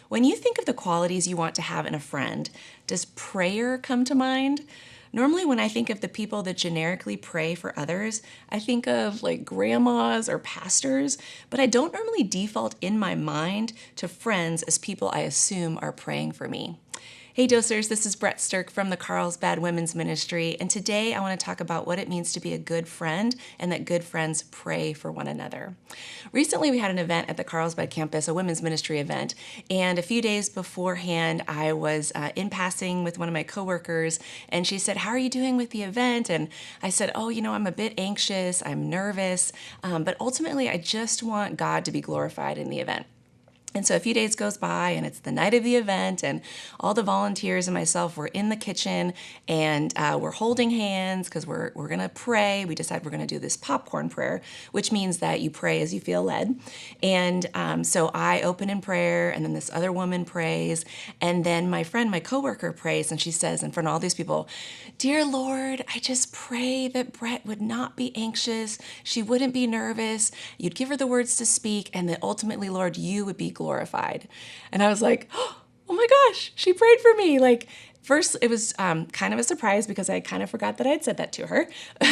When you think of the qualities you want to have in a friend, does prayer come to mind? Normally, when I think of the people that generically pray for others, I think of like grandmas or pastors, but I don't normally default in my mind to friends as people I assume are praying for me. Hey dosers, this is Brette Sterk from the Carlsbad Women's Ministry, and today I want to talk about what it means to be a good friend and that good friends pray for one another. Recently we had an event at the Carlsbad campus, a women's ministry event, and a few days beforehand I was in passing with one of my coworkers, and she said, "How are you doing with the event?" And I said, "Oh, I'm a bit anxious, I'm nervous, but ultimately I just want God to be glorified in the event." And so a few days goes by and it's the night of the event and all the volunteers and myself were in the kitchen and we're holding hands because we're going to pray. We decide we're going to do this popcorn prayer, which means that you pray as you feel led. And so I open in prayer and then this other woman prays. And then my friend, my coworker prays and she says in front of all these people, "Dear Lord, I just pray that Brette would not be anxious. She wouldn't be nervous. You'd give her the words to speak and that ultimately, Lord, you would be glorified." And I was like, oh my gosh, she prayed for me. Like, first, it was kind of a surprise because I kind of forgot that I had said that to her.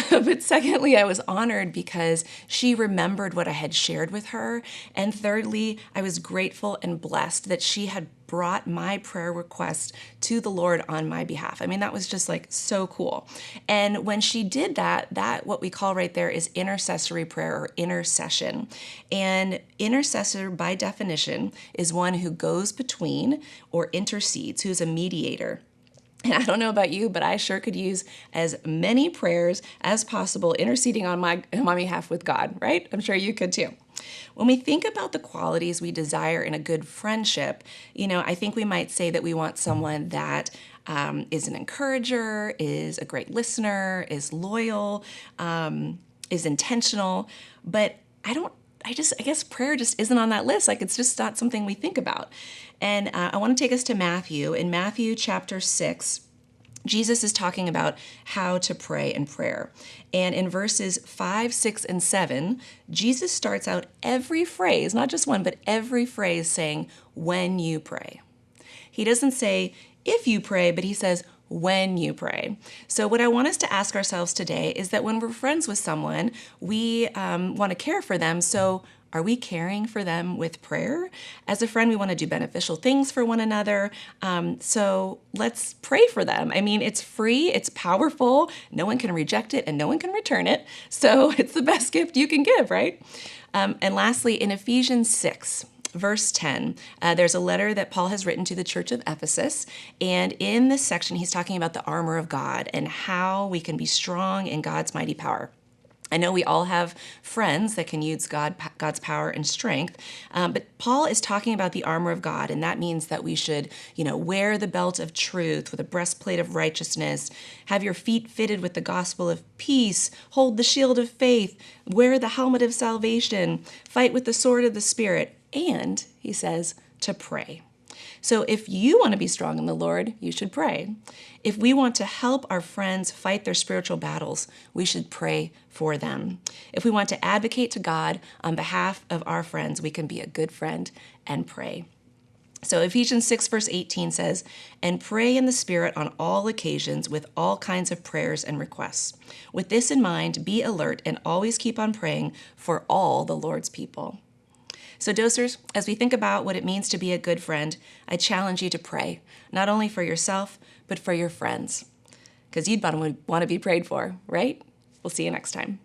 But secondly, I was honored because she remembered what I had shared with her. And thirdly, I was grateful and blessed that she had brought my prayer request to the Lord on my behalf. I mean, that was just like so cool. And when she did that what we call right there is intercessory prayer or intercession. And intercessor by definition is one who goes between or intercedes, who's a mediator. And I don't know about you, but I sure could use as many prayers as possible interceding on my behalf with God, right? I'm sure you could too. When we think about the qualities we desire in a good friendship, I think we might say that we want someone that is an encourager, is a great listener, is loyal, is intentional, but I guess prayer just isn't on that list. Like, it's just not something we think about. And I want to take us to Matthew. In Matthew chapter 6, Jesus is talking about how to pray in prayer. And in verses 5, 6, and 7, Jesus starts out every phrase, not just one, but every phrase saying, "when you pray." He doesn't say, "if you pray," but he says, "when you pray." So what I want us to ask ourselves today is that when we're friends with someone, we want to care for them. So are we caring for them with prayer? As a friend, we want to do beneficial things for one another. So let's pray for them. I mean, it's free, it's powerful, no one can reject it and no one can return it. So it's the best gift you can give, right? And lastly, in Ephesians 6, Verse 10, there's a letter that Paul has written to the church of Ephesus. And in this section, he's talking about the armor of God and how we can be strong in God's mighty power. I know we all have friends that can use God's power and strength, but Paul is talking about the armor of God, and that means that we should, wear the belt of truth with a breastplate of righteousness, have your feet fitted with the gospel of peace, hold the shield of faith, wear the helmet of salvation, fight with the sword of the Spirit, and, he says, to pray. So if you want to be strong in the Lord, you should pray. If we want to help our friends fight their spiritual battles, we should pray for them. If we want to advocate to God on behalf of our friends, we can be a good friend and pray. So Ephesians 6 verse 18 says, "And pray in the Spirit on all occasions with all kinds of prayers and requests. With this in mind, be alert and always keep on praying for all the Lord's people." So dosers, as we think about what it means to be a good friend, I challenge you to pray, not only for yourself, but for your friends, because you'd want to be prayed for, right? We'll see you next time.